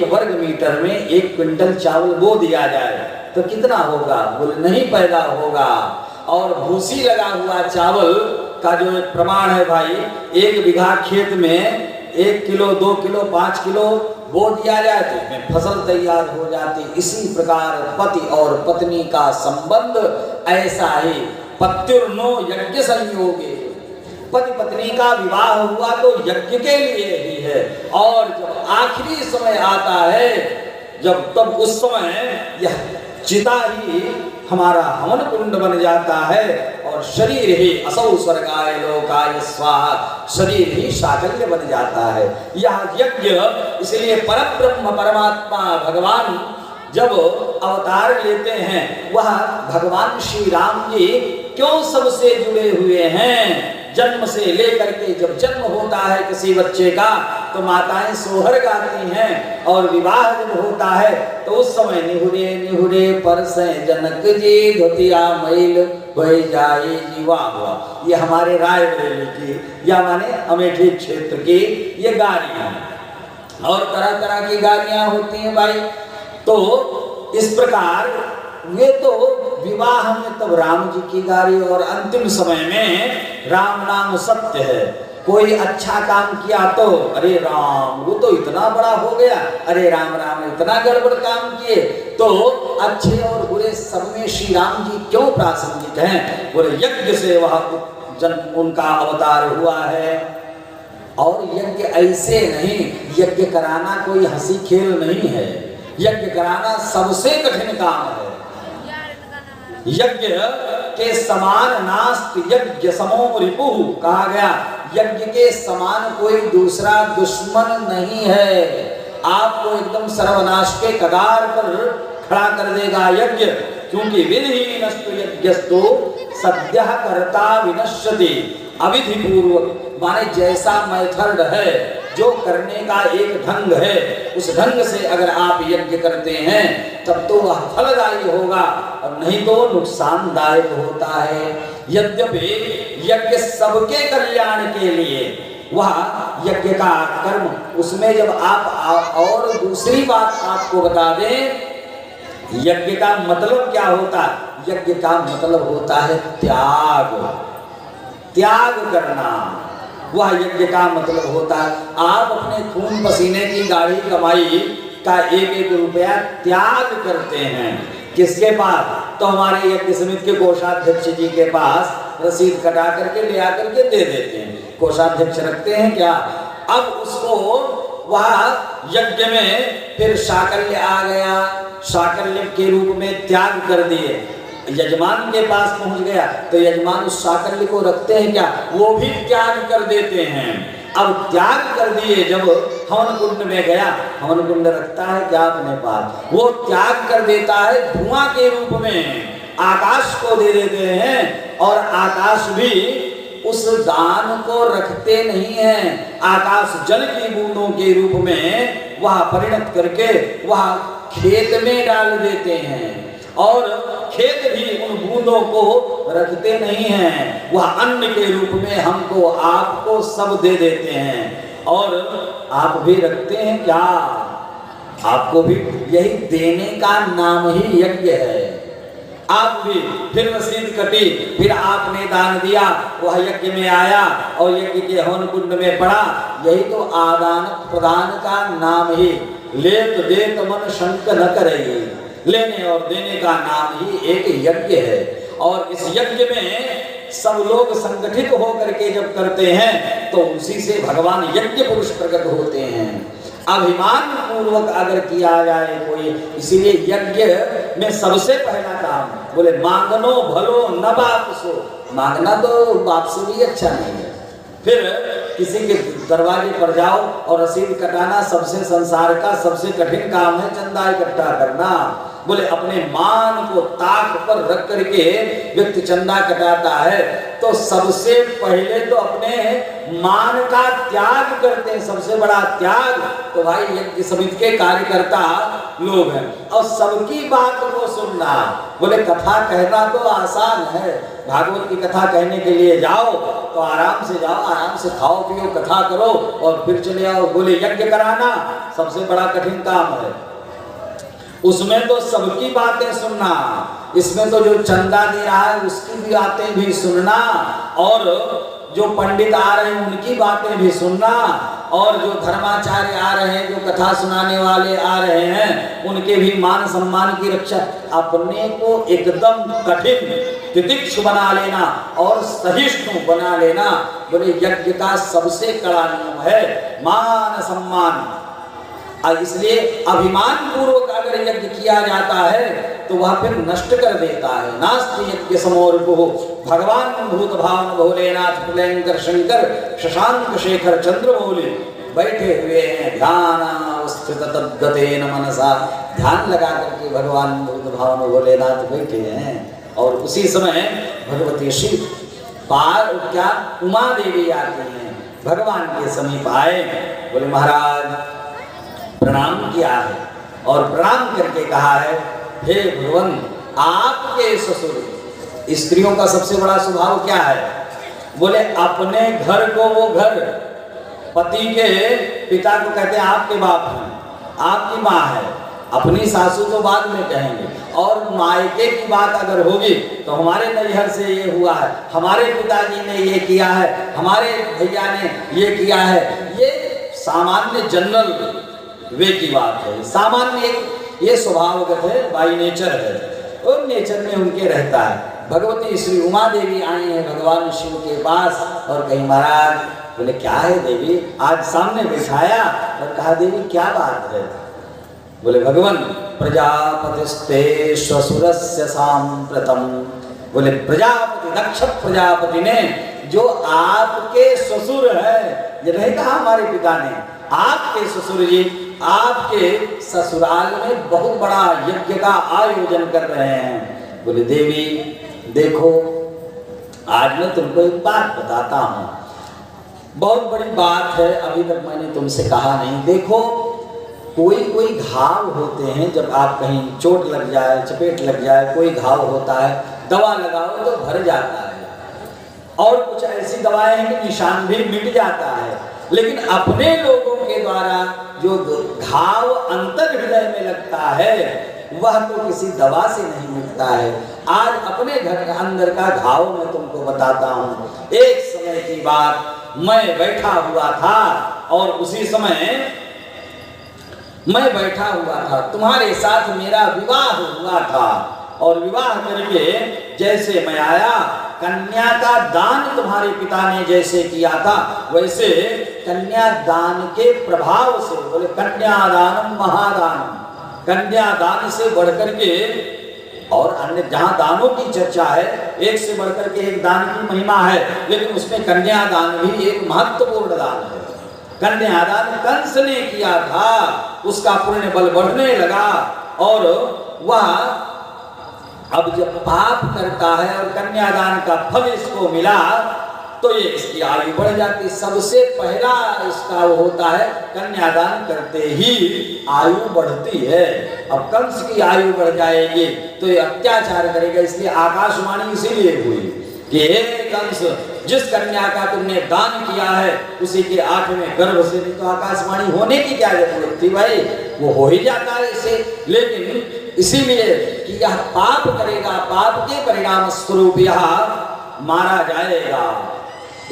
वर्ग मीटर में 1 क्विंटल चावल बो दिया जाए तो कितना होगा? बोले नहीं पैदा होगा। और भूसी लगा हुआ चावल का जो एक प्रमाण है भाई, 1 बीघा खेत में 1 किलो 2 किलो 5 किलो बो दिया जाए तो उसमें फसल तैयार हो जाती। इसी प्रकार पति और पत्नी का संबंध ऐसा ही पत्युर्नो यज्ञ संयोगे, पति पत्नी का विवाह हुआ तो यज्ञ के लिए ही है। और जब आखिरी समय आता है जब तब उस समय यह चिता ही हमारा हवन कुंड बन जाता है और शरीर ही असौ स्वर्गाय लोकाय स्वाहा, शरीर ही साकल्य बन जाता है। यह यज्ञ इसलिए परब्रह्म परमात्मा भगवान जब अवतार लेते हैं वह भगवान श्री राम जी क्यों सबसे जुड़े हुए हैं? जन्म से लेकर के जब जन्म होता है किसी बच्चे का तो माताएं सोहर गाती हैं और विवाह जब होता है तो उस समय निहुरे निहुरे परसे जनक जी धोतिया मैल भई जाए जीवा हुआ। ये हमारे रायबरेली की या माने अमेठी क्षेत्र की ये गालियां और तरह तरह की गालियां होती हैं भाई। तो इस प्रकार वे तो विवाह में तब राम जी की गाली और अंतिम समय में राम नाम सत्य है। कोई अच्छा काम किया तो अरे राम वो तो इतना बड़ा हो गया, अरे राम राम इतना गड़बड़ काम किए। तो अच्छे और बुरे सब में श्री राम जी क्यों प्रासंगिक हैं? बोले यज्ञ से वह जन्म उनका अवतार हुआ है। और यज्ञ ऐसे नहीं, यज्ञ कराना कोई हंसी खेल नहीं है, यज्ञ कराना सबसे कठिन काम है। यज्ञ के समान नास्त यज्ञ समो रिपुः कहा गया, यज्ञ के समान कोई दूसरा दुश्मन नहीं है। आपको एकदम सर्वनाश के कगार पर खड़ा कर देगा यज्ञ, क्योंकि विधिहीनस्तु यज्ञस्तु सद्यः कर्ता विनश्यति। अविधि पूर्वक माने जैसा मेथड है, जो करने का एक ढंग है, उस ढंग से अगर आप यज्ञ करते हैं तब तो वह फलदायी होगा और नहीं तो नुकसानदायक होता है। यद्यपि यज्ञ सबके कल्याण के लिए वह यज्ञ का कर्म, उसमें जब आप और दूसरी बात आपको बता दें, यज्ञ का मतलब क्या होता है? यज्ञ का मतलब होता है त्याग, त्याग करना, वह यज्ञ का मतलब होता है। आप अपने खून पसीने की गाढ़ी कमाई का 1-1 रुपया त्याग करते हैं। किसके पास? तो हमारे यज्ञ समिति के कोषाध्यक्ष जी के पास रसीद कटा करके ले आकर के दे देते हैं। कोषाध्यक्ष रखते हैं क्या? अब उसको वह यज्ञ में फिर साकल्य आ गया, साकल्य के रूप में त्याग कर दिए, यजमान के पास पहुंच गया तो यजमान उस साकल्य को रखते हैं क्या? वो भी त्याग कर देते हैं। अब त्याग कर दिए, जब हवन कुंड में गया, हवन कुंड रखता है क्या अपने पास? वो त्याग कर देता है धुआं के रूप में, आकाश को दे देते हैं। और आकाश भी उस दान को रखते नहीं है, आकाश जल की बूंदों के रूप में वह परिणत करके वह खेत में डाल देते हैं। और खेत भी उन बूंदों को रखते नहीं हैं, वह अन्न के रूप में हमको आपको सब दे देते हैं। और आप भी रखते हैं क्या? आपको भी यही देने का नाम ही यज्ञ है। आप भी फिर रसीद कटी, फिर आपने दान दिया, वह यज्ञ में आया और यज्ञ के हवन कुंड में पड़ा। यही तो आदान प्रदान का नाम ही लेत देत मन शंक न करे, लेने और देने का नाम ही एक यज्ञ है। और इस यज्ञ में सब लोग संगठित होकर के जब करते हैं तो उसी से भगवान यज्ञ पुरुष प्रकट होते हैं। अभिमान पूर्वक अगर किया जाए कोई, इसीलिए यज्ञ में सबसे पहला काम बोले मांगनो भलो न बाप सो, मांगना तो बाप से भी अच्छा नहीं है। फिर किसी के दरवाजे पर जाओ और रसीद कटाना सबसे संसार का सबसे कठिन काम है, चंदा इकट्ठा करना। बोले अपने मान को ताक पर रख करके व्यक्ति चंदा कटाता है तो सबसे पहले तो अपने मान का त्याग करते हैं। सबसे बड़ा त्याग तो भाई यज्ञ समिति के कार्यकर्ता लोग हैं, और सबकी बात को सुनना। बोले कथा कहना तो आसान है, भागवत की कथा कहने के लिए जाओ तो आराम से जाओ, आराम से खाओ पियो, कथा करो और फिर चले आओ। बोले यज्ञ कराना सबसे बड़ा कठिन काम है, उसमें तो सबकी बातें सुनना, इसमें तो जो चंदा दे रहा है उसकी भी बातें भी सुनना, और जो पंडित आ रहे हैं उनकी बातें भी सुनना, और जो धर्माचार्य आ रहे हैं, जो कथा सुनाने वाले आ रहे हैं, उनके भी मान सम्मान की रक्षा। अपने को एकदम कठिन तितिक्षु बना लेना और सहिष्णु बना लेना। बोले यज्ञ का सबसे कड़ा नियम है मान सम्मान, और इसलिए अभिमान पूर्वक अगर यज्ञ किया जाता है तो वह फिर नष्ट कर देता है। नास्ति यज्ञ समोर्पुः भगवान भूत भावन भोलेनाथ प्रलयंकर शंकर शशांक शेखर चंद्रमौली बैठे हुए हैं ध्यानावस्थित तद्गतेन मनसा, ध्यान लगा करके भगवान भूत भावन भोलेनाथ बैठे हैं। और उसी समय भगवती शिव पार क्या उमा देवी आती हैं, भगवान के समीप आए। बोले महाराज प्रणाम किया है और प्रणाम करके कहा है हे भगवान आपके ससुर, स्त्रियों का सबसे बड़ा स्वभाव क्या है? बोले अपने घर को वो घर, पति के पिता को कहते हैं आपके बाप हैं, आपकी माँ है, अपनी सासू को बाद में कहेंगे। और मायके की बात अगर होगी तो हमारे नैहर से ये हुआ है, हमारे पिताजी ने ये किया है, हमारे भैया ने ये किया है, ये सामान्य जनरल वे की बात है, सामान्य ये स्वभावगत है, बाई नेचर है, और नेचर में उनके रहता है। भगवती श्री उमा देवी आई है भगवान शिव के पास और कही महाराज, बोले क्या है देवी, आज सामने बिठाया और कहा देवी क्या बात है? बोले भगवान प्रजापतिस्ते श्वशुरस्य सांप्रतम, बोले प्रजापति दक्ष प्रजापति ने जो आपके ससुर है, ये नहीं कहा हमारे पिता ने, आपके ससुर जी आपके ससुराल में बहुत बड़ा यज्ञ का आयोजन कर रहे हैं। बोले देवी देखो आज मैं तुमको एक बात बताता हूँ, बहुत बड़ी बात है, अभी तक मैंने तुमसे कहा नहीं। देखो कोई घाव होते हैं, जब आप कहीं चोट लग जाए, चपेट लग जाए, कोई घाव होता है, दवा लगाओ तो भर जाता है, और कुछ ऐसी दवाएं हैं कि निशान भी मिट जाता है। लेकिन अपने लोगों के द्वारा जो घाव अंतर हृदय में लगता है वह तो किसी दवा से नहीं मिटता है। आज अपने घर के अंदर का घाव मैं तुमको बताता हूँ। एक समय की बात, मैं बैठा हुआ था और उसी समय मैं बैठा हुआ था, तुम्हारे साथ मेरा विवाह हुआ था, और विवाह करके जैसे मैं आया, कन्या का दान तुम्हारे पिता ने जैसे किया था वैसे कन्या दान के प्रभाव से, बोले कन्यादानम महादानम, कन्यादान से बढ़कर के और अन्य जहाँ दानों की चर्चा है, एक से बढ़कर के एक दान की महिमा है, लेकिन उसमें कन्यादान भी एक महत्वपूर्ण दान है। कन्यादान कंस ने किया था, उसका पुण्य बल बढ़ने लगा, और वह अब जब पाप करता है और कन्यादान का फल इसको मिला तो ये इसकी आयु बढ़ जाती। सबसे पहला इसका वो होता है कन्यादान करते ही आयु बढ़ती है। अब कंस की आयु बढ़ जाएगी तो ये अत्याचार करेगा, इसलिए आकाशवाणी इसीलिए हुई कि हे कंस, जिस कन्या का तुमने दान किया है उसी के 8वें गर्भ से, नहीं तो आकाशवाणी होने की क्या जरूरत थी भाई, वो हो ही जाता है इसे। लेकिन इसीलिए कि यह पाप करेगा, पाप के परिणाम स्वरूप यह मारा जाएगा।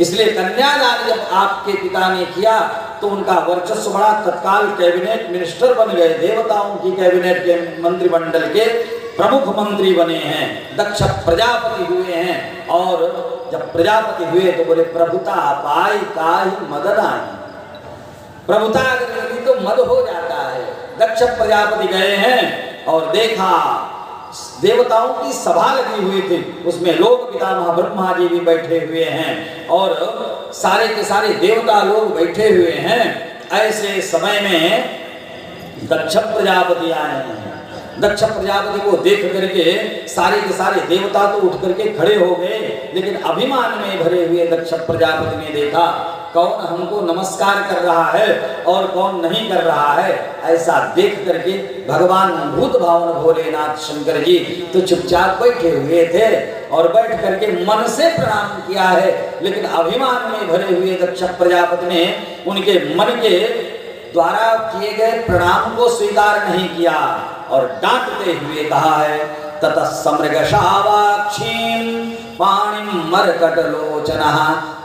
इसलिए कन्यादान जब आपके पिता ने किया तो उनका वर्चस्व बढ़ा, तत्काल कैबिनेट मिनिस्टर बन गए, देवताओं की कैबिनेट के मंत्रिमंडल के प्रमुख मंत्री बने हैं, दक्ष प्रजापति हुए हैं। और जब प्रजापति हुए तो बोले प्रभुता पाई काहि मदन आई, प्रभुता अगर मिली तो मद हो जाता है। दक्ष प्रजापति गए हैं और देखा देवताओं की सभा लगी हुई थी, उसमें लोक पितामह ब्रह्मा जी भी बैठे हुए हैं और सारे के सारे देवता लोग बैठे हुए हैं। ऐसे समय में दक्ष प्रजापति आए हैं। दक्ष प्रजापति को देख करके सारे के सारे देवता तो उठ करके खड़े हो गए, लेकिन अभिमान में भरे हुए दक्ष प्रजापति ने देखा कौन हमको नमस्कार कर रहा है और कौन नहीं कर रहा है, ऐसा देख करके भगवान भूत भावन भोलेनाथ शंकर जी तो चुपचाप बैठे हुए थे और बैठ करके मन से प्रणाम किया है। लेकिन अभिमान में भरे हुए दक्ष प्रजापति ने उनके मन के द्वारा किए गए प्रणाम को स्वीकार नहीं किया और डांटते हुए कहा है, ततः समृगशावाक्षीं पाणिं मरकटलोचनः।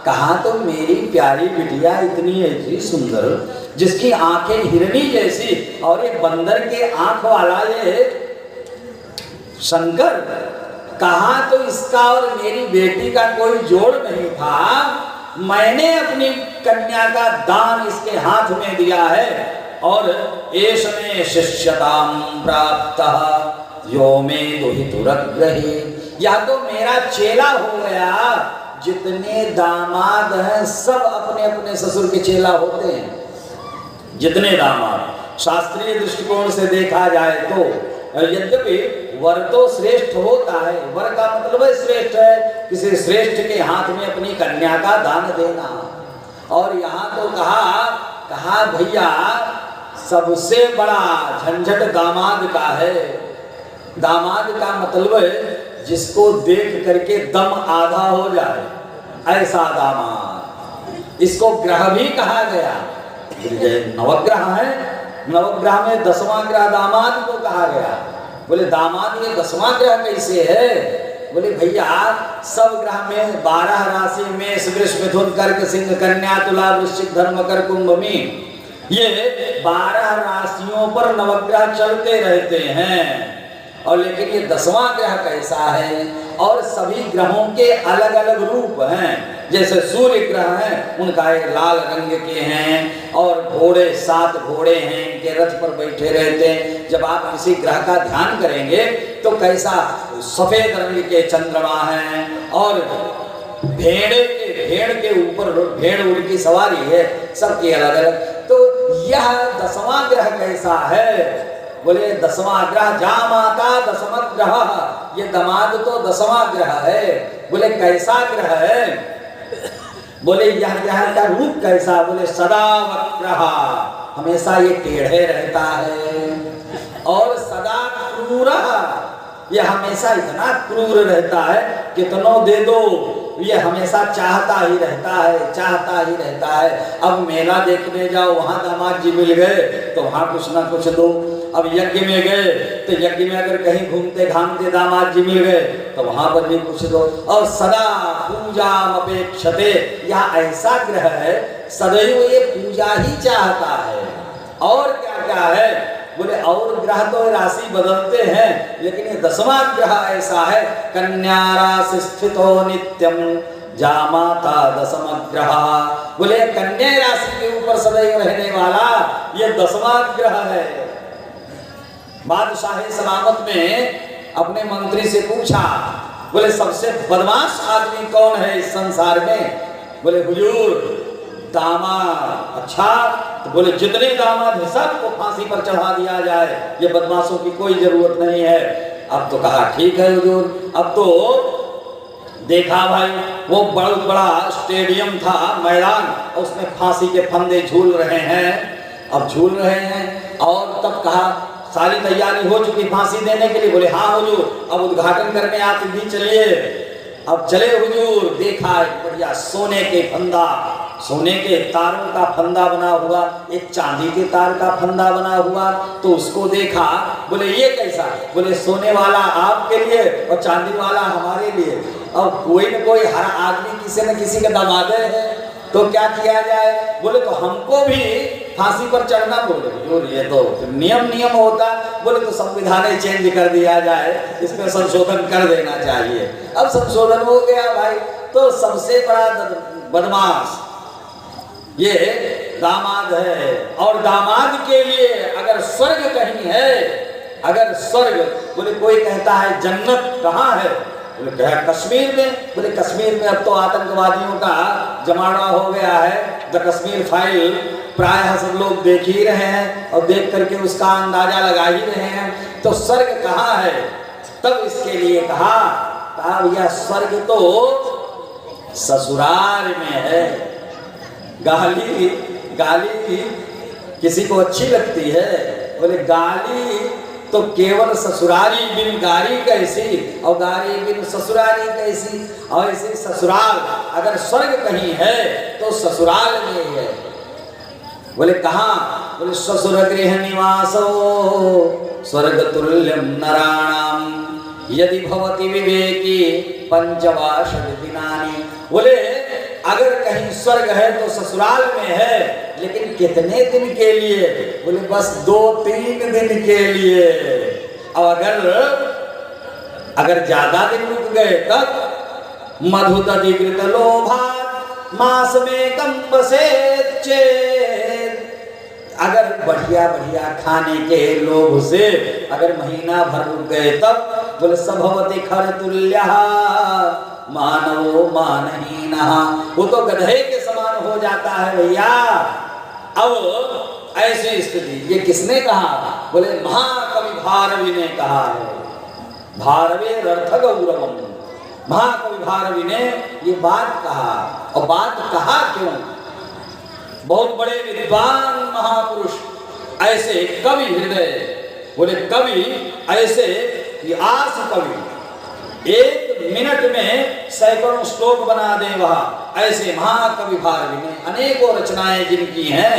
कहा तो मेरी प्यारी बिटिया इतनी ऐसी सुंदर, जिसकी आंखें हिरनी जैसी और ये बंदर के आंख वाला ये शंकर, कहा तो इसका और मेरी बेटी का कोई जोड़ नहीं था। मैंने अपनी कन्या का दान इसके हाथ में दिया है और एष में शिष्यताम प्राप्तः यो मे दुहितुरग्रही। या तो मेरा चेला हो गया, जितने दामाद हैं सब अपने अपने ससुर के चेला होते हैं। जितने दामाद शास्त्रीय दृष्टिकोण से देखा जाए तो यद्यपि वर तो श्रेष्ठ होता है, वर का मतलब है श्रेष्ठ है, किसी श्रेष्ठ के हाथ में अपनी कन्या का दान देना। और यहाँ तो कहा भैया सबसे बड़ा झंझट दामाद का है। दामाद का मतलब है जिसको देख करके दम आधा हो जाए, ऐसा दामाद। इसको ग्रह भी कहा गया। नवग्रह है, नवग्रह में 10वां ग्रह दामाद को कहा गया। बोले दामाद ये 10वां ग्रह कैसे है? बोले भैया सब ग्रह में 12 राशि मेष वृष मिथुन कर्क सिंह कन्या तुला वृश्चिक धर्म कर कुंभ मीन, ये 12 राशियों पर नवग्रह चलते रहते हैं। और लेकिन ये 10वां ग्रह कैसा है? और सभी ग्रहों के अलग अलग रूप हैं। जैसे सूर्य ग्रह हैं, उनका एक लाल रंग के हैं और घोड़े 7 घोड़े हैं, इनके रथ पर बैठे रहते हैं। जब आप किसी ग्रह का ध्यान करेंगे तो कैसा सफेद रंग के चंद्रमा हैं और भेड़ के ऊपर भेड़ उड़ की सवारी है, सबकी अलग अलग। तो यह 10वां ग्रह कैसा है? बोले 10वां ग्रह जामाता 10वां ग्रह, ये दामाद तो 10वां ग्रह है। बोले कैसा ग्रह है? बोले यह ग्रह का रूप कैसा? बोले सदा वक्रः, हमेशा ये टेढ़े रहता है और सदा क्रूरः, ये हमेशा इतना क्रूर रहता है, कितनों दे दो ये हमेशा चाहता ही रहता है, चाहता ही रहता है। अब मेला देखने जाओ, वहां दामाद जी मिल गए तो वहां कुछ ना कुछ दो। अब यज्ञ में गए तो यज्ञ में अगर कहीं घूमते घामते दामाद जी मिल गए तो वहां पर भी कुछ दो। और सदा पूजा अपेक्षते, यह ऐसा ग्रह है सदैव ये पूजा ही चाहता है। और क्या क्या है? बोले और ग्रह तो राशि बदलते हैं, लेकिन ये 10वां ग्रह ऐसा है, कन्या राशि स्थितो नित्यम जामाता 10वां ग्रह। बोले कन्या राशि के ऊपर सदैव रहने वाला ये 10वां ग्रह है। बादशाह सलामत में अपने मंत्री से पूछा, बोले सबसे बदमाश आदमी कौन है इस संसार में? बोले हुजूर दामाद। अच्छा, तो बोले जितने दामाद हैं सबको फांसी पर चढ़ा दिया जाए, ये बदमाशों की कोई जरूरत नहीं है। अब तो कहा ठीक है हुजूर। अब तो देखा भाई वो बहुत बड़ा स्टेडियम था, मैदान, उसमें फांसी के फंदे झूल रहे हैं। अब झूल रहे हैं और तब कहा सारी तैयारी हो चुकी फांसी देने के लिए। बोले हाँ हुजूर, अब उद्घाटन करने आप भी चलिए। अब चले हुजूर। देखा एक बढ़िया सोने के फंदा, सोने के तारों का फंदा बना हुआ, एक चांदी के तार का फंदा बना हुआ, तो उसको देखा। बोले ये कैसा? बोले सोने वाला आपके लिए और चांदी वाला हमारे लिए। अब कोई न कोई हर आदमी किसी न किसी का दामादे है, तो क्या किया जाए? बोले तो हमको भी फांसी पर चढ़ना। बोले ये तो नियम होता। बोले तो संविधान चेंज कर दिया जाए, इसमें संशोधन कर देना चाहिए। अब संशोधन हो गया भाई। तो सबसे बड़ा बदमाश ये दामाद है। और दामाद के लिए अगर स्वर्ग कहीं है, अगर स्वर्ग, बोले कोई कहता है जन्नत कहाँ है? बोले क्या कश्मीर में? बोले कश्मीर में अब तो आतंकवादियों का जमाना हो गया है। द कश्मीर फाइल प्रायः सब लोग देख ही रहे हैं और देख करके उसका अंदाजा लगा ही रहे हैं। तो स्वर्ग कहाँ है? तब इसके लिए कहा यह स्वर्ग तो ससुराल में है। गाली गाली किसी को अच्छी लगती है? बोले गाली तो केवल ससुरारी बिन गारी कैसी और गारी बिन ससुरारी कैसी। और ऐसे ससुराल अगर स्वर्ग कहीं है तो ससुराल में ही है। बोले कहाँ? बोले ससुर गृह निवासो स्वर्ग तुल्यम नराणाम यदि भवति विवेकी पंचवाशद दिनानि। बोले अगर कहीं स्वर्ग है तो ससुराल में है, लेकिन कितने दिन के लिए? बोले बस 2-3 दिन के लिए। और अगर ज्यादा दिन रुक गए तब मधु दधिकृत लोभात मास में कम बसेत चेत। अगर बढ़िया बढ़िया खाने के लोभ से अगर महीना भर रुक गए तब बोले सभवति खर तुल्य मानवो मानहीना। वो तो गधे के समान हो जाता है भैया। अब ऐसी स्थिति ये किसने कहा? बोले महाकवि भारवी ने कहा है। भारवे अर्थ गौरवम। महाकवि भारवी ने ये बात कहा। और बात कहा क्यों? बहुत बड़े विद्वान महापुरुष ऐसे कवि हृदय, बोले कवि ऐसे व्यास कवि 1 मिनट में सैकड़ों श्लोक बना दे वह। ऐसे महाकवि भारवी ने अनेकों रचनाएं जिनकी हैं,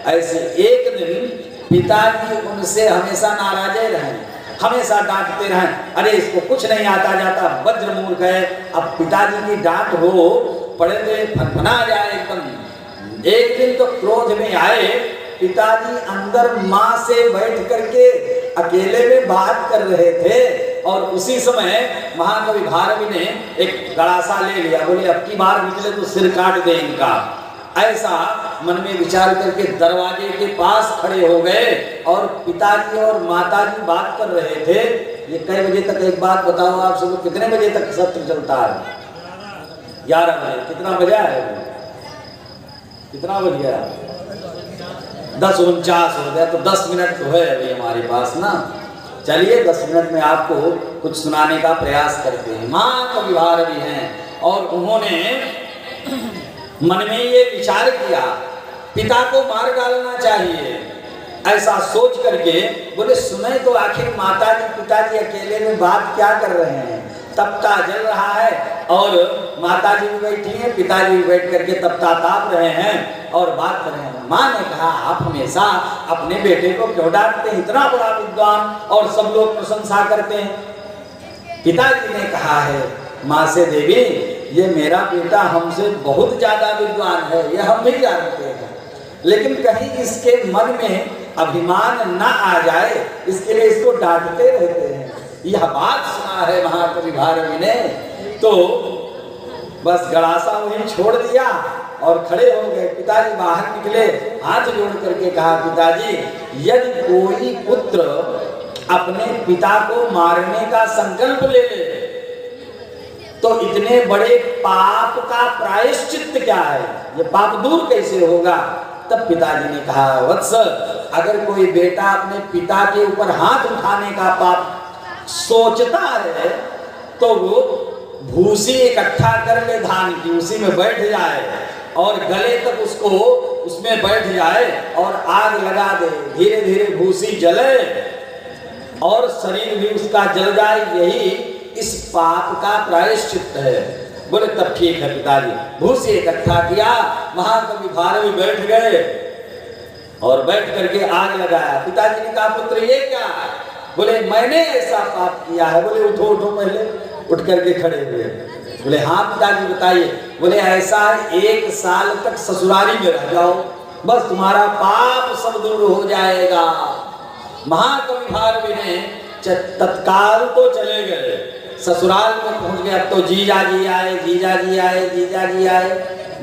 ऐसे एक दिन पिताजी उनसे हमेशा नाराजे रहे, हमेशा डांटते रहे। अरे इसको कुछ नहीं आता जाता, वज्र मूर्ख है। अब पिताजी की डांट हो पड़े तो फनफना जाए एकदम। एक दिन तो क्रोध में आए, पिताजी अंदर माँ से बैठ करके अकेले में बात कर रहे थे और उसी समय महाकवि भारवी ने एक गड़ासा ले लिया। बोले अब की बार निकले तो सिर काट दे इनका। ऐसा मन में विचार करके दरवाजे के पास खड़े हो गए और पिताजी और माताजी बात कर रहे थे। ये कई बजे तक, एक बात बताओ आप सब, कितने बजे तक सत्र चलता है? 11 बजे। कितना बजा है? कितना बज गया? 10:49 हो गया। तो 10 मिनट तो है अभी हमारे पास ना। चलिए 10 मिनट में आपको कुछ सुनाने का प्रयास करते हैं। महाकवि भारवी हैं और उन्होंने मन में ये विचार किया पिता को मार डालना चाहिए। ऐसा सोच करके बोले सुने तो आखिर माताजी पिताजी अकेले में बात क्या कर रहे हैं। तपता जल रहा है और माताजी भी बैठी हैं, पिताजी भी बैठ करके तपता ताप रहे हैं और बात कर रहे हैं। माँ ने कहा आप हमेशा अपने बेटे को क्यों डांटते हैं? इतना बड़ा विद्वान और सब लोग प्रशंसा करते हैं। पिताजी ने कहा है माँ से, देवी ये मेरा बेटा हमसे बहुत ज्यादा विद्वान है, ये हम भी जानते हैं, लेकिन कहीं इसके मन में अभिमान न आ जाए इसके लिए इसको डांटते रहते हैं। यह बात सुना है महाकवि भारवी ने तो बस गड़ासा वहीं छोड़ दिया और खड़े हो गए। पिताजी बाहर निकले, हाथ जोड़ करके कहा पिताजी यदि कोई पुत्र अपने पिता को मारने का संकल्प ले ले तो इतने बड़े पाप का प्रायश्चित क्या है? ये पाप दूर कैसे होगा? तब पिताजी ने कहा वत्स अगर कोई बेटा अपने पिता के ऊपर हाथ उठाने का पाप सोचता है तो वो भूसी इकट्ठा कर ले धान की, उसी में बैठ जाए और गले तक उसको उसमें बैठ जाए और आग लगा दे। धीरे धीरे भूसी जले और शरीर भी उसका जल जाए, यही इस पाप का प्रायश्चित है। बोले तब ठीक है पिताजी। भूसी इकट्ठा किया, महाकवि भारवी बैठ गए और बैठ करके आग लगाया। पिताजी ने कहा पुत्र ये क्या है? बोले मैंने ऐसा पाप किया है। बोले उठो उठो, पहले उठ करके खड़े हुए। बोले हाँ पिताजी बताइए। बोले ऐसा 1 साल तक ससुरारी में रह जाओ, बस तुम्हारा पाप सब दूर हो जाएगा। महाकवि भारवी ने तत्काल तो चले गए, ससुराल में पहुंच गए। अब तो जीजा जी आए, जीजा जी आए, जीजा जी आए,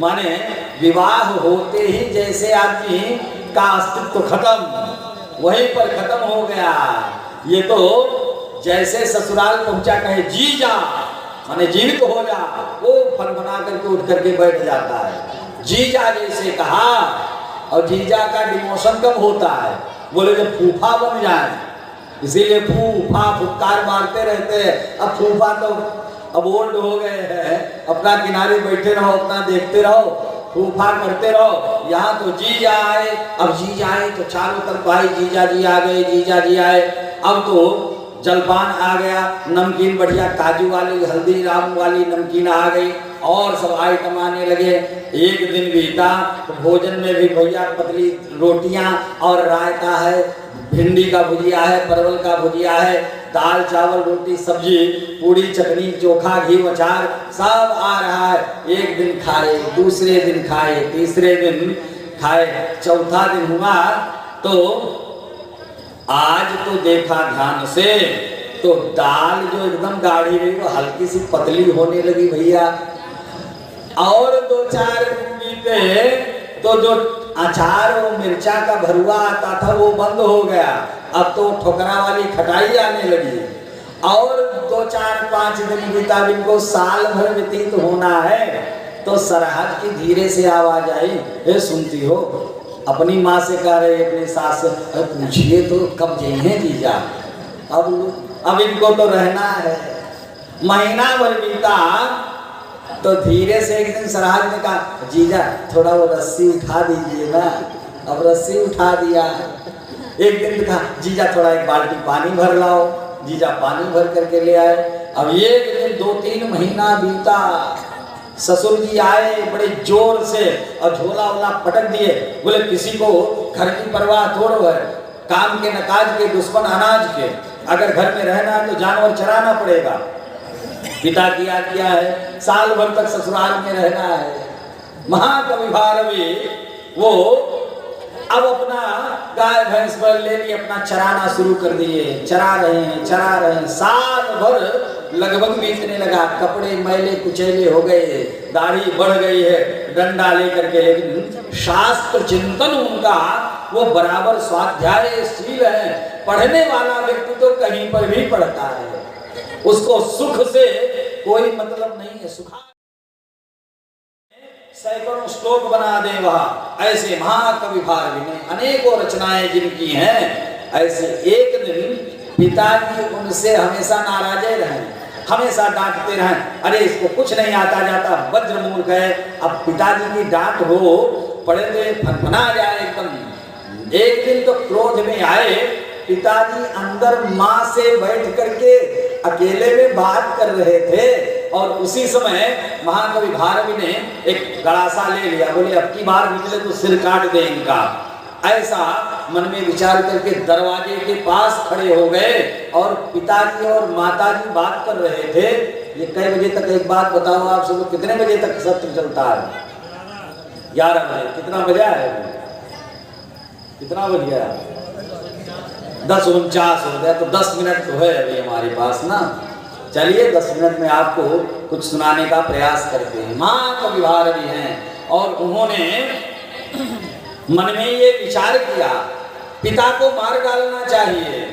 माने विवाह होते ही जैसे आदमी का अस्तित्व खत्म, वहीं पर खत्म हो गया। ये तो जैसे ससुराल पहुंचा कहे जीजा माने जीवित हो जा, वो फनफना करके उठ करके बैठ जाता है। जीजा जैसे कहा और जीजा का डिमोशन कब होता है? बोले जब फूफा बन जाए, इसीलिए फूफा फुफकार मारते रहते हैं। अब फूफा तो अब ओल्ड हो गए हैं, अपना किनारे बैठे रहो, अपना देखते रहो। फूफा करते रहो। यहाँ तो जीजा आए, अब जीजा आए तो चारों तरफ भाई जीजा जी आ गए, जीजा जी आए। अब तो जलपान आ गया, नमकीन बढ़िया काजू वाली हल्दीराम वाली नमकीन आ गई और सब आइटम आने लगे। एक दिन बीता तो भोजन में भी भैया पतली रोटियां और रायता है, भिंडी का भुजिया है, परवल का भुजिया है, दाल चावल रोटी सब्जी पूड़ी चटनी चोखा घी अचार सब आ रहा है। एक दिन खाए, दूसरे दिन खाए, तीसरे दिन खाए, चौथा दिन हुआ तो आज तो देखा ध्यान से तो दाल जो एकदम गाढ़ी रही वो हल्की सी पतली होने लगी भैया। और दो चार दिन बीते तो जो अचार और मिर्चा का भरुआ आता था वो बंद हो गया, अब तो ठोकरा वाली खटाई आने लगी। और दो चार पांच दिन बीता, इनको साल भर व्यतीत होना है तो सरहद की धीरे से आवाज आई, हे सुनती हो? अपनी माँ से कह रहे अपनी सास से, पूछिए तो कब जाइए जीजा। अब इनको तो रहना है। महीना भर बीता तो धीरे से एक दिन सरहद ने कहा, जीजा थोड़ा वो रस्सी उठा दीजिए ना। अब रस्सी उठा दिया। एक दिन कहा, जीजा थोड़ा एक बाल्टी पानी भर लाओ। जीजा पानी भर करके ले आए। अब एक दिन 2-3 महीना बीता, ससुर जी आए बड़े जोर से और झोला वोला पटक दिए। बोले किसी को घर की परवाह थोड़ो है, काम के नकाज के दुश्मन अनाज के, अगर घर में रहना है तो जानवर चराना पड़ेगा। पिता की आज्ञा है, साल भर तक ससुराल में रहना है। महाकवि भारवी वो अब अपना गाय भैंस पर ले लिए, अपना चराना शुरू कर दिए। चरा रहे हैं, साल भर लगभग बीतने लगा। कपड़े मैले कुचैले हो गए, दाढ़ी बढ़ गई है, डंडा लेकर के, लेकिन शास्त्र चिंतन उनका वो बराबर स्वाध्यायशील है। पढ़ने वाला व्यक्ति तो कहीं पर भी पढ़ता है, उसको सुख से कोई मतलब नहीं है। सुखा सैकड़ों श्लोक बना दे वह, ऐसे महाकवि भारवी ने अनेकों रचनाएं जिनकी हैं। ऐसे एक दिन पिताजी उनसे हमेशा नाराजे रहे, हमेशा डांटते रहे, अरे इसको कुछ नहीं आता जाता, वज्र मूर्ख है। अब पिताजी की डांट हो पड़े तो फनफना जाए एकदम। एक दिन तो क्रोध में आए, पिताजी अंदर माँ से बैठ करके अकेले में बात कर रहे थे और उसी समय महाकवि भारवी ने एक गड़ासा ले लिया। बोले अब की बार निकले तो सिर काट दे इनका। ऐसा मन में विचार करके दरवाजे के पास खड़े हो गए और पिताजी और माताजी बात कर रहे थे। ये कई बजे तक, एक बात बताओ आप सब, कितने बजे तक सत्र चलता है? 11 बजे। कितना बजा है? कितना बज गया? 10:49 हो गया। तो 10 मिनट तो है अभी हमारे पास ना। चलिए 10 मिनट में आपको कुछ सुनाने का प्रयास करते हैं। महाकवि भारवी हैं और उन्होंने मन में ये विचार किया, पिता को मार डालना चाहिए।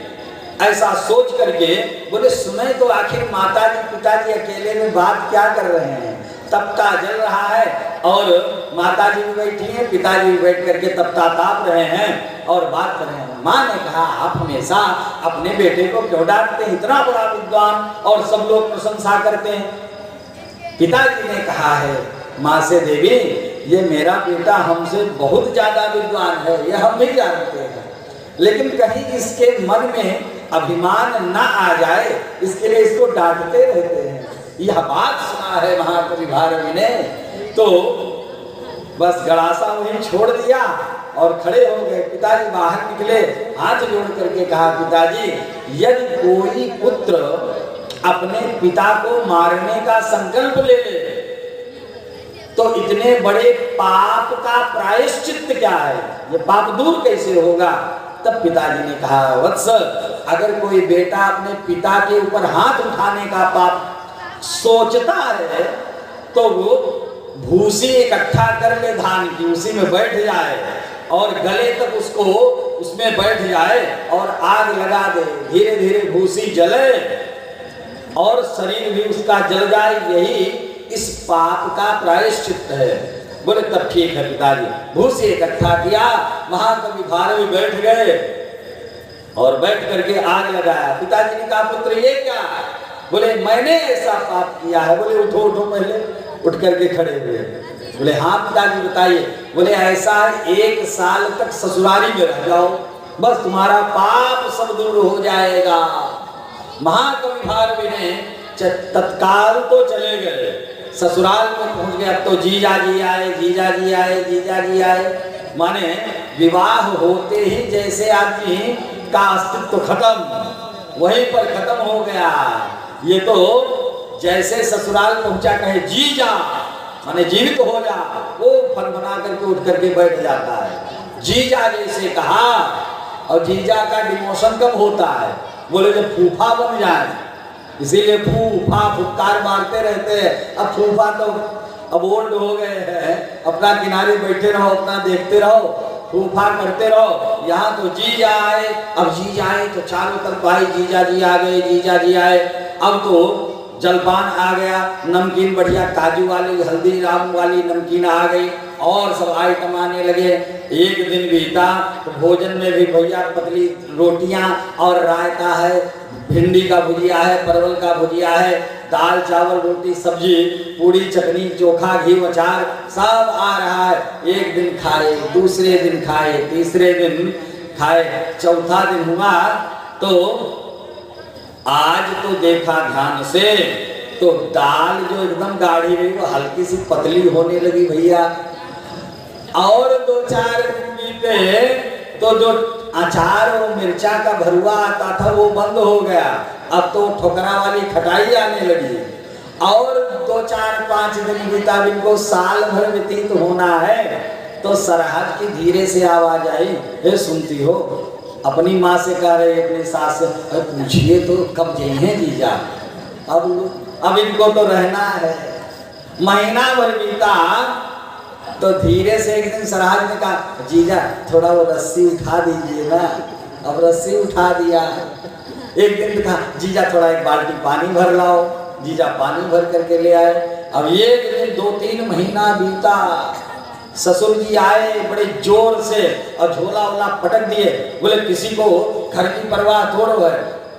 ऐसा सोच करके बोले सुने तो आखिर माताजी पिताजी अकेले में बात क्या कर रहे हैं। तपता जल रहा है और माताजी भी बैठी हैं, पिताजी भी बैठ करके तपता ताप रहे हैं और बात कर रहे हैं। माँ ने कहा, आप हमेशा अपने बेटे को क्यों डांटते हैं, इतना बड़ा विद्वान और सब लोग प्रशंसा करते हैं। पिताजी ने कहा है, माँ से देवी ये मेरा बेटा हमसे बहुत ज्यादा विद्वान है, ये हम भी जानते हैं, लेकिन कहीं इसके मन में अभिमान न आ जाए इसके लिए इसको डांटते रहते हैं। यह बात सुना है महाकवि भारवी ने तो बस गड़ासा वहीं छोड़ दिया और खड़े हो गए। पिताजी बाहर निकले, हाथ जोड़ करके कहा, पिताजी यदि कोई पुत्र अपने पिता को मारने का संकल्प ले ले तो इतने बड़े पाप का प्रायश्चित क्या है, ये पाप दूर कैसे होगा। तब पिताजी ने कहा, वत्स अगर कोई बेटा अपने पिता के ऊपर हाथ उठाने का पाप सोचता है तो वो भूसी इकट्ठा कर ले धान की, उसी में बैठ जाए और गले तक उसको उसमें बैठ जाए और आग लगा दे, धीरे धीरे भूसी जले और शरीर भी उसका जल जाए, यही इस पाप का प्रायश्चित है। बोले तब ठीक है पिताजी। भूसी इकट्ठा किया, महाकवि भारवी बैठ गए और बैठ करके आग लगाया। पिताजी ने कहा, पुत्र ये क्या है? बोले मैंने ऐसा पाप किया है। बोले उठो उठो, पहले उठ करके खड़े हुए। बोले हाँ पिताजी बताइए। बोले ऐसा है 1 साल तक ससुराली में रह जाओ, बस तुम्हारा पाप सब दूर हो जाएगा। महाकवि भारवी ने तत्काल तो चले गए, ससुराल में पहुंच गया तो जीजा जी आए, जीजा जी आए, जीजा जी आए। माने विवाह होते ही जैसे आदमी का अस्तित्व खत्म, वहीं पर खत्म हो गया। ये तो जैसे ससुराल पहुंचा कहे जीजा माने जीवित हो जा, वो फल बना करके उठ करके बैठ जाता है। जीजा जैसे कहा, और जीजा का डिमोशन कब होता है? बोले जब फूफा बन जाए, इसीलिए फूफा फुटकार मारते रहते हैं। अब फूफा तो अब ओल्ड हो गए हैं, अपना किनारे बैठे रहो, अपना देखते रहो, फूफा करते रहो। यहाँ तो जीजा आए, अब जीजा आए तो चारों तरफ भाई जीजा जी आ गए, जीजा जी आए। अब तो जलपान आ गया, नमकीन बढ़िया काजू वाली हल्दीराम वाली नमकीन आ गई, और सब आइटम आने लगे। एक दिन बीता तो भोजन में भी भैया पतली रोटियां और रायता है, भिंडी का भुजिया है, परवल का भुजिया है, दाल चावल रोटी सब्जी पूरी चटनी चोखा घी अचार सब आ रहा है। एक दिन खाए, दूसरे दिन खाए, तीसरे दिन खाए, चौथा दिन हुआ तो आज तो देखा ध्यान से तो दाल जो एकदम गाढ़ी रही वो हल्की सी पतली होने लगी भैया। और 2-4 दिन बीते तो जो अचार और मिर्चा का भरुआ आता था वो बंद हो गया, अब तो ठोकरा वाली खटाई आने लगी। और 2-4-5 दिन बीता, इनको साल भर व्यतीत होना है तो सरहद की धीरे से आवाज आई, हे सुनती हो? अपनी माँ से कह रहे, अपनी सास से, पूछिए तो कब जाइए जीजा, अब इनको तो रहना है। महीना भर बीता तो धीरे से एक दिन सरहद ने कहा, जीजा थोड़ा वो रस्सी उठा दीजिए ना। अब रस्सी उठा दिया। एक दिन कहा, जीजा थोड़ा 1 बाल्टी पानी भर लाओ। जीजा पानी भर करके ले आए। अब एक दिन 2-3 महीना बीता, ससुर जी आए बड़े जोर से और झोला वोला पटक दिए। बोले किसी को घर की परवाह थोड़ो है,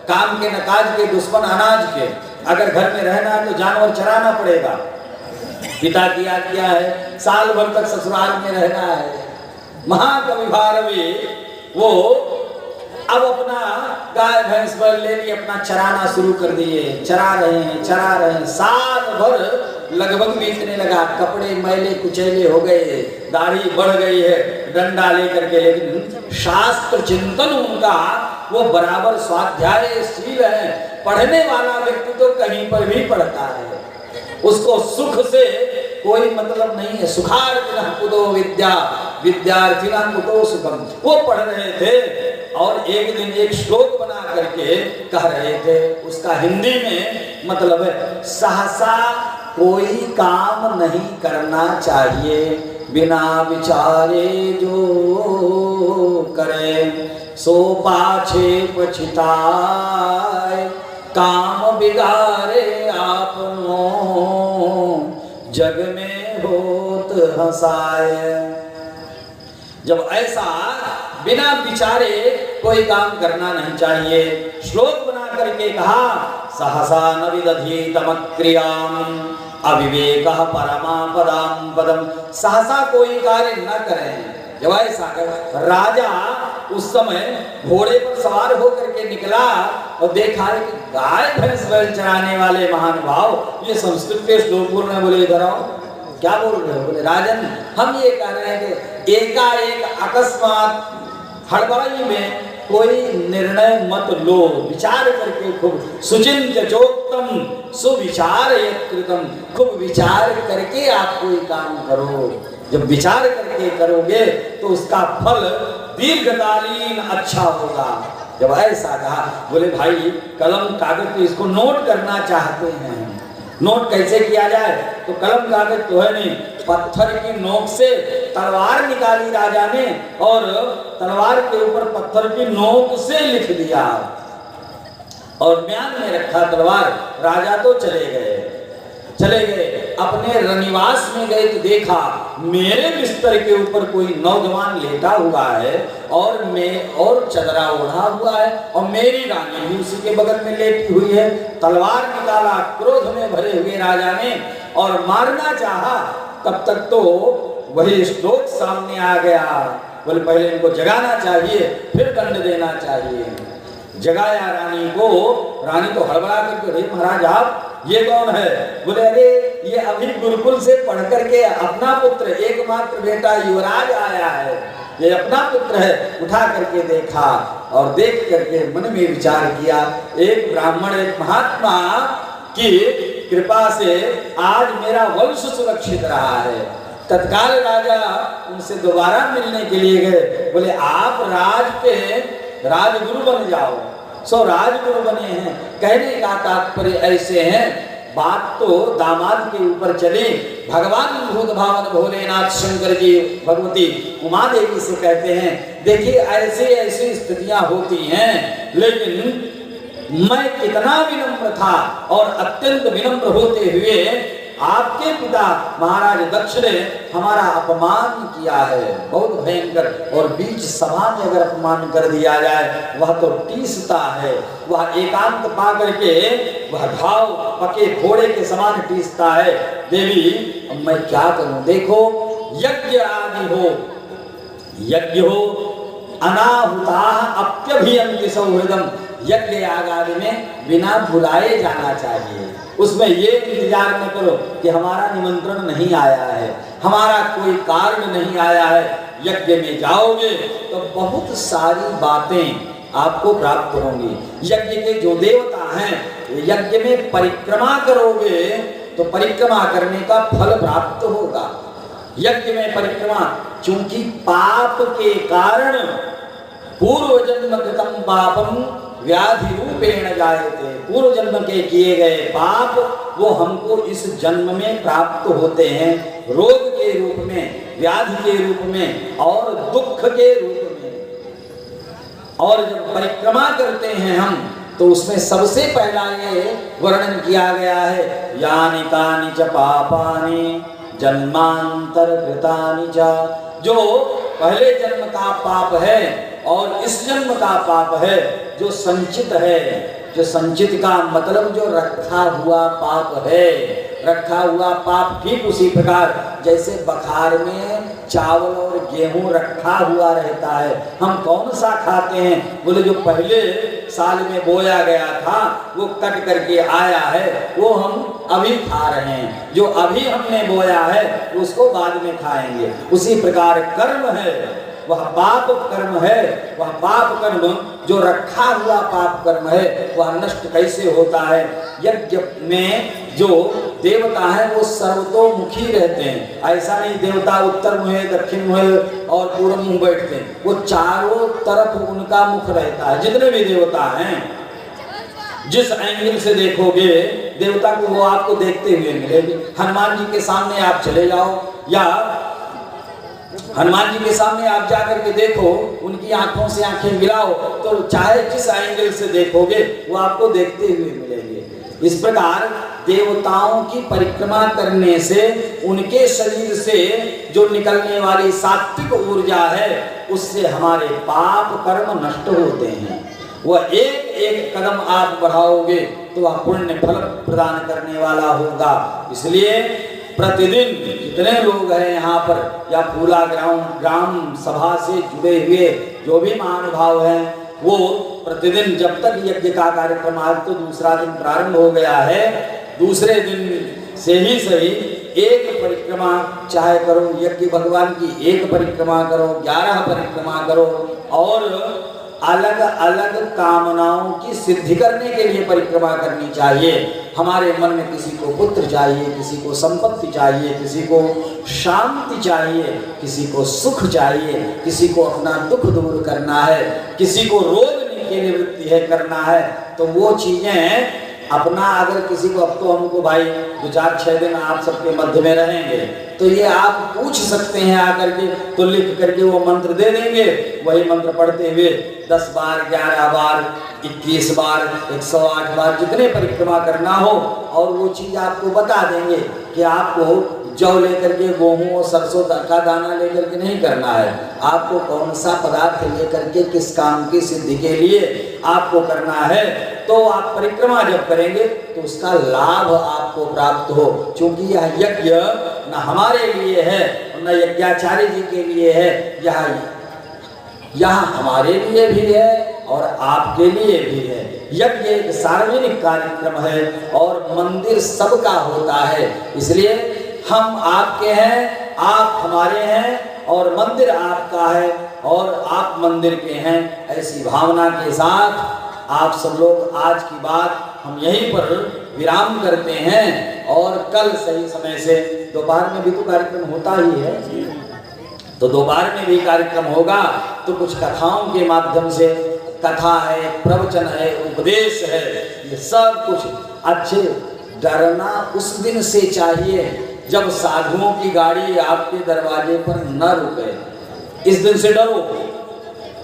काम के नकाज के दुश्मन अनाज के, अगर घर में रहना है तो जानवर चराना पड़ेगा। पिता की आज्ञा है, साल भर तक ससुराल में रहना है। महाकवि भारवी वो अब अपना गाय भैंस पर ले लिए, अपना चराना शुरू कर दिए, चरा रहे हैं, चरा रहे हैं। साल भर लगभग बीतने लगा, कपड़े मैले कुचैले हो गए, दाढ़ी बढ़ गई है, डंडा लेकर के, लेकिन शास्त्र चिंतन उनका वो बराबर स्वाध्यायशील है। पढ़ने वाला व्यक्ति तो कहीं पर भी पढ़ता है, उसको सुख से कोई मतलब नहीं है। सुखार्थिनः कुतो विद्या, विद्यार्थिनः कुतो सुखम। वो पढ़ रहे थे और एक दिन एक श्लोक बना करके कह रहे थे, उसका हिंदी में मतलब है, सहसा कोई काम नहीं करना चाहिए, बिना विचारे जो करे सो पाछे पछताए, काम बिगाड़े आपनो जग में होत हंसाए। जब ऐसा बिना विचारे कोई काम करना नहीं चाहिए, श्लोक बना करके कहा, सहसा न विदधि तमक्रियाम अविवेकः परमापदाम पदम। सहसा कोई कार्य न करें। जब ऐसा राजा उस समय घोड़े पर सवार होकर के निकला और देखा है कि गाय भैंस बैल चराने वाले महानुभाव ये संस्कृत के श्लोक बोल रहे हैं। बोले इधर आओ, क्या बोल रहे हो? बोले राजन हम ये कह रहे हैं कि एकाएक अकस्मात हड़बड़ी में कोई निर्णय मत लो, विचार करके खूब सुचिंत्य चोक्तम सुविचार कृतम, खूब विचार करके आप कोई काम करो। जब विचार करके करोगे तो उसका फल दीर्घकालीन अच्छा होगा। जब ऐसा कहा, बोले भाई कलम कागज तो इसको नोट करना चाहते हैं, नोट कैसे किया जाए? तो कलम कागज तो है नहीं, पत्थर की नोक से तलवार निकाली राजा ने और तलवार के ऊपर पत्थर की नोक से लिख दिया और म्यान में रखा तलवार। राजा तो चले गए। अपने रनिवास में गए तो देखा मेरे बिस्तर के ऊपर कोई नौजवान लेटा हुआ है और चदरा ओढ़ा हुआ है और मेरी रानी भी उसी के बगल में लेटी हुई है। तलवार निकाला, क्रोध में भरे हुए राजा ने और मारना चाहा तब तक तो वही श्लोक सामने आ गया। बोले पहले इनको जगाना चाहिए, फिर दंड देना चाहिए। जगाया रानी को, रानी तो हड़बड़ा करके, अरे महाराज आप ये कौन है? बोले अरे ये अभी गुरुकुल से पढ़ करके अपना पुत्र, एकमात्र बेटा युवराज आया है, ये अपना पुत्र है। उठा करके देखा और देख करके मन में विचार किया, एक ब्राह्मण, एक महात्मा की कृपा से आज मेरा वंश सुरक्षित रहा है। तत्काल राजा उनसे दोबारा मिलने के लिए गए। बोले आप राज के राजगुरु बन जाओ। सो राजगुरु बने हैं। कहने का तात्पर्य ऐसे हैं, बात तो दामाद के ऊपर चली। भगवान भूत भावन भोलेनाथ शंकर जी भगवती उमा देवी से कहते हैं, देखिए ऐसे ऐसी स्थितियां होती हैं, लेकिन मैं कितना विनम्र था और अत्यंत विनम्र होते हुए आपके पिता महाराज दक्ष ने हमारा अपमान किया है, बहुत भयंकर। और बीच सभा में अगर अपमान कर दिया जाए वह तो टीसता है, वह एकांत पा करके वह घाव पके फोड़े के समान टीसता है। देवी अब मैं क्या करूं? देखो यज्ञ आदि हो, यज्ञ हो, अनाहुता अप्यभियंति सौहृदम, यज्ञ आदि में बिना बुलाए जाना चाहिए। उसमें ये इंतजार न करो कि हमारा निमंत्रण नहीं आया है, हमारा कोई कारण नहीं आया है। यज्ञ में जाओगे तो बहुत सारी बातें आपको प्राप्त होंगी। यज्ञ के जो देवता हैं, यज्ञ में परिक्रमा करोगे तो परिक्रमा करने का फल प्राप्त होगा। यज्ञ में परिक्रमा, चूंकि पाप के कारण पूर्व जन्म कृतम पापम व्याधि रूपेण जायते, पूर्व जन्म के किए गए पाप वो हमको इस जन्म में प्राप्त होते हैं, रोग के रूप में, व्याधि के रूप में और दुख के रूप में। और जब परिक्रमा करते हैं हम तो उसमें सबसे पहला ये वर्णन किया गया है, यानि कानि च पापानि जन्मांतर कृतानि च, जो पहले जन्म का पाप है और इस जन्म का पाप है जो संचित है। जो संचित का मतलब जो रखा हुआ पाप है, रखा हुआ पाप ठीक उसी प्रकार जैसे बखार में चावल और गेहूं रखा हुआ रहता है। हम कौन सा खाते हैं? बोले जो पहले साल में बोया गया था वो कट करके आया है, वो हम अभी खा रहे हैं। जो अभी हमने बोया है उसको बाद में खाएंगे। उसी प्रकार कर्म है, वह पाप कर्म है, वह पाप कर्म जो रखा हुआ पाप कर्म है वह नष्ट कैसे होता है? यज्ञ में जो देवता है वो सर्वतोमुखी रहते हैं। ऐसा नहीं देवता उत्तर मुहे, दक्षिण मुहे और पूर्व मुंह बैठते हैं, वो चारों तरफ उनका मुख रहता है। जितने भी देवता हैं जिस एंगल से देखोगे देवता को वो आपको देखते हुए मिलेंगे। हनुमान जी के सामने आप चले जाओ या हनुमान जी के सामने आप जाकर के देखो, उनकी आंखों से आंखें मिलाओ तो चाहे जिस एंगल से देखोगे वो आपको देखते हुए मिलेंगे। इस प्रकार देवताओं की परिक्रमा करने से उनके शरीर से जो निकलने वाली सात्विक ऊर्जा है उससे हमारे पाप कर्म नष्ट होते हैं। वह एक एक कदम आप बढ़ाओगे तो वह पुण्य फल प्रदान करने वाला होगा। इसलिए प्रतिदिन जितने लोग हैं यहाँ पर या फूला ग्राम सभा से जुड़े हुए जो भी महानुभाव हैं वो प्रतिदिन जब तक यज्ञ का कार्यक्रम, आज तो दूसरा दिन प्रारंभ हो गया है, दूसरे दिन से ही सही एक परिक्रमा चाहे करो, यज्ञ भगवान की एक परिक्रमा करो, 11 परिक्रमा करो और अलग अलग कामनाओं की सिद्धि करने के लिए परिक्रमा करनी चाहिए। हमारे मन में किसी को पुत्र चाहिए, किसी को संपत्ति चाहिए, किसी को शांति चाहिए, किसी को सुख चाहिए, किसी को अपना दुख दूर करना है, किसी को रोग की निवृत्ति है करना है, तो वो चीजें अपना अगर किसी को, अब तो हमको भाई 2-4-6 दिन आप सबके मध्य में रहेंगे तो ये आप पूछ सकते हैं आकर के, तो लिख करके वो मंत्र दे देंगे। वही मंत्र पढ़ते हुए 10 बार, 11 बार, 21 बार, 108 बार जितने परिक्रमा करना हो, और वो चीज आपको बता देंगे कि आपको जौ लेकर के, गेहूं और सरसों का दाना लेकर के नहीं करना है, आपको कौन सा पदार्थ लेकर के किस काम की सिद्धि के लिए आपको करना है। तो आप परिक्रमा जब करेंगे तो उसका लाभ आपको प्राप्त हो, क्योंकि यह यज्ञ न हमारे लिए है न यज्ञाचार्य जी के लिए है, यहाँ हमारे लिए भी है और आपके लिए भी है। यज्ञ एक सार्वजनिक कार्यक्रम है और मंदिर सबका होता है, इसलिए हम आपके हैं, आप हमारे हैं और मंदिर आपका है और आप मंदिर के हैं। ऐसी भावना के साथ आप सब लोग आज की बात हम यहीं पर विराम करते हैं और कल सही समय से दोपहर में भी तो कार्यक्रम होता ही है, तो दोपहर में भी कार्यक्रम होगा। तो कुछ कथाओं के माध्यम से, कथा है, प्रवचन है, उपदेश है, ये सब कुछ अच्छे। डरना उस दिन से चाहिए जब साधुओं की गाड़ी आपके दरवाजे पर न रुके, इस दिन से डरो।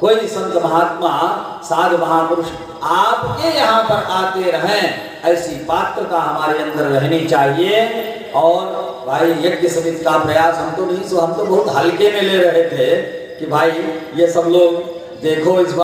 कोई संत महात्मा साधु महापुरुष आपके यहाँ पर आते रहें, ऐसी पात्रता हमारे अंदर रहनी चाहिए। और भाई यज्ञ समिति का प्रयास हम तो नहीं, सो हम तो बहुत हल्के में ले रहे थे कि भाई ये सब लोग देखो इस बार